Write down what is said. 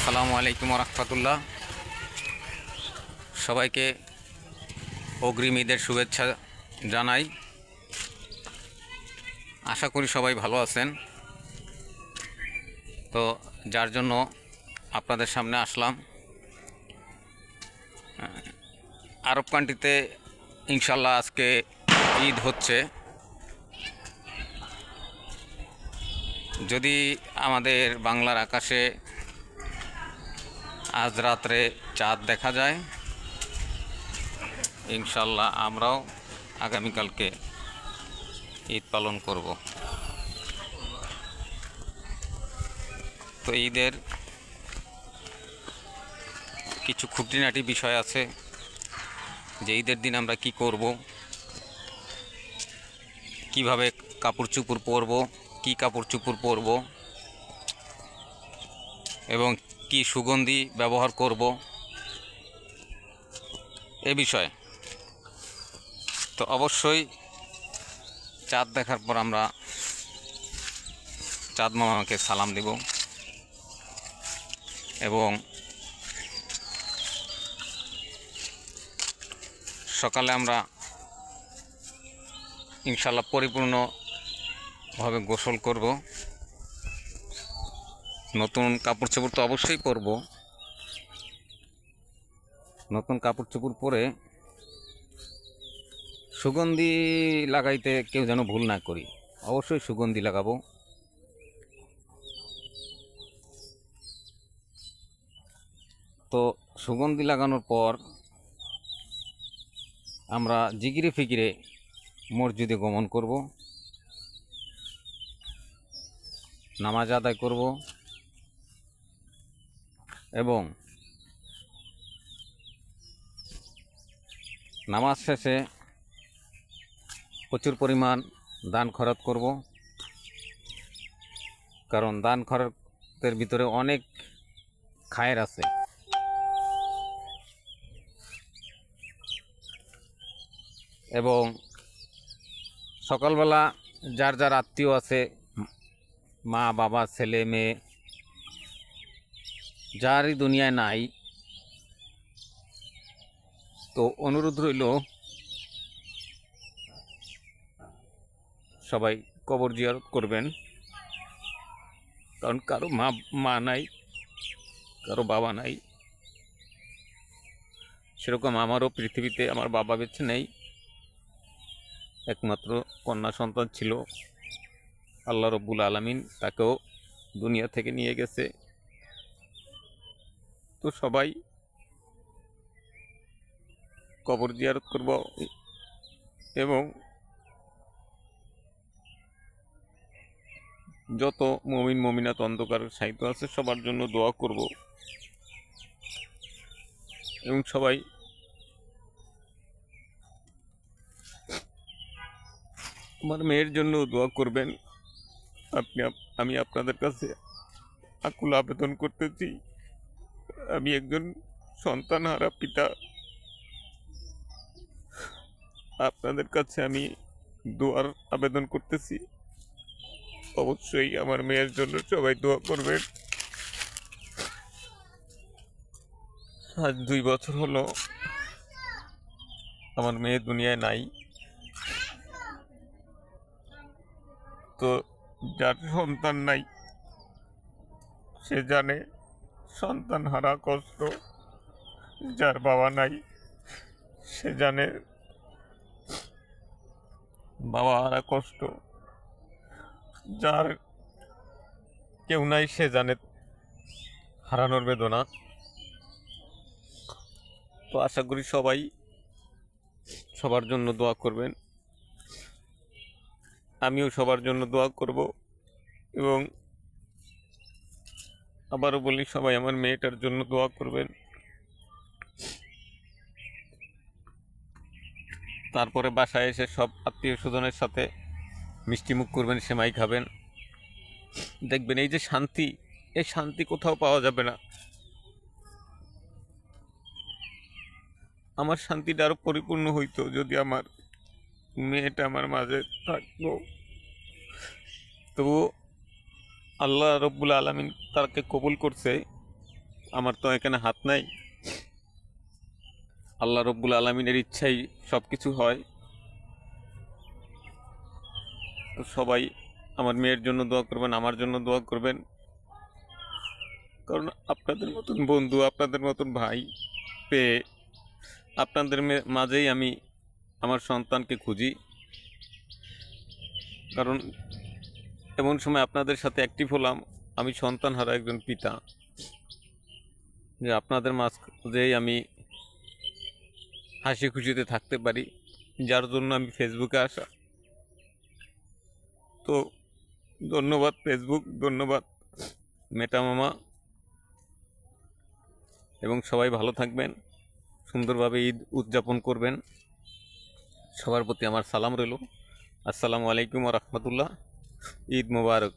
আসসালামু আলাইকুম রহমতুল্লাহ। সবাইকে অগ্রিম ঈদের শুভেচ্ছা জানাই। আশা করি সবাই ভালো আছেন। তো যার জন্য আপনাদের সামনে আসলাম। আরব কান্ট্রিতে ইনশাল্লাহ আজকে ঈদ হচ্ছে। যদি আমাদের বাংলার আকাশে আজ রাত্রে চাঁদ দেখা যায়, ইনশাল্লাহ আমরাও আগামীকালকে ঈদ পালন করব। তো ঈদের কিছু খুঁটিনাটি বিষয় আছে, যে ঈদের দিন আমরা কি করব, কিভাবে কাপড় চোপড় পরব, কি কাপড় চোপড় পরব এবং কি সুগন্ধি ব্যবহার করব এ বিষয়ে। তো অবশ্যই চাঁদ দেখার পর আমরা চাঁদ মামাকে সালাম দেব এবং সকালে আমরা ইনশাল্লাহ পরিপূর্ণভাবে গোসল করব। নতুন কাপড় চোপড় তো অবশ্যই পরব। নতুন কাপড় চোপড় পরে সুগন্ধি লাগাইতে কেউ যেন ভুল না করি, অবশ্যই সুগন্ধি লাগাবো। তো সুগন্ধি লাগানোর পর আমরা জিকিরে ফিকিরে মসজিদে গমন করব, নামাজ আদায় করব এবং নামাজ শেষে প্রচুর পরিমাণ দান খরচ করব, কারণ দান খরচের ভিতরে অনেক খায়ের আছে। এবং সকালবেলা যার যার আত্মীয় আছে, মা বাবা ছেলে মেয়ে যারই দুনিয়ায় নাই, তো অনুরোধ রইল সবাই কবর জিয়ারত করবেন। কারণ কারো মা নাই, কারো বাবা নাই। সেরকম আমারও পৃথিবীতে আমার বাবা বেঁচে নেই, একমাত্র কন্যা সন্তান ছিল। আল্লাহ রব্বুল আলামিন তাকেও দুনিয়া থেকে নিয়ে গেছে। তো সবাই কবর জিয়ারত করব এবং যত মুমিন মুমিনাত অন্ধকারের সাহিত্য আছে সবার জন্য দোয়া করব এবং সবাই আমার মেয়ের জন্য দোয়া করবেন। আমি আপনাদের কাছে আকুল আবেদন করতেছি, আমি একজন সন্তানহারা পিতা। আপনাদের কাছে আমি দোয়ার আবেদন করতেছি, অবশ্যই আমার মেয়ের জন্য সবাই দোয়া করবেন। আজ 2 বছর হলো আমার মেয়ে দুনিয়ায় নাই। তো যার সন্তান নাই সে জানে সন্তান হারা কষ্ট, যার বাবা নাই সে জানে বাবা হারা কষ্ট, যার কেউ নাই সে জানে হারানোর বেদনা। তো আশা করি সবাই সবার জন্য দোয়া করবেন, আমিও সবার জন্য দোয়া করব। এবং আবারও বলি, সবাই আমার মেয়েটার জন্য দোয়া করবেন। তারপরে বাসায় এসে সব আত্মীয় স্বজনের সাথে মিষ্টিমুখ করবেন, সেমাই খাবেন। দেখবেন এই যে শান্তি, এই শান্তি কোথাও পাওয়া যাবে না। আমার শান্তিটা আরো পরিপূর্ণ হইতো যদি আমার মেয়েটা আমার মাঝে থাকতো। তবু আল্লাহ রব্বুল আলামিন তাকে কবুল করছে আমার তো এখানে হাত নাই, আল্লাহ রব্বুল আলমিনের ইচ্ছাই সব কিছু হয়। তো সবাই আমার মেয়ের জন্য দোয়া করবেন, আমার জন্য দোয়া করবেন, কারণ আপনাদের মতন বন্ধু, আপনাদের মতন ভাই পেয়ে আপনাদের মাঝেই আমি আমার সন্তানকে খুঁজি। কারণ এমন সময় আপনাদের সাথে অ্যাক্টিভ হলাম, আমি সন্তানহারা একজন পিতা, যে আপনাদের মাঝেই আমি হাসি খুশিতে থাকতে পারি, যার জন্য আমি ফেসবুকে আসা। তো ধন্যবাদ ফেসবুক, ধন্যবাদ মেটা মামা, এবং সবাই ভালো থাকবেন, সুন্দরভাবে ঈদ উদযাপন করবেন। সবার প্রতি আমার সালাম রইল। আসসালামু আলাইকুম ওয়া রাহমাতুল্লাহ। ঈদ মোবারক।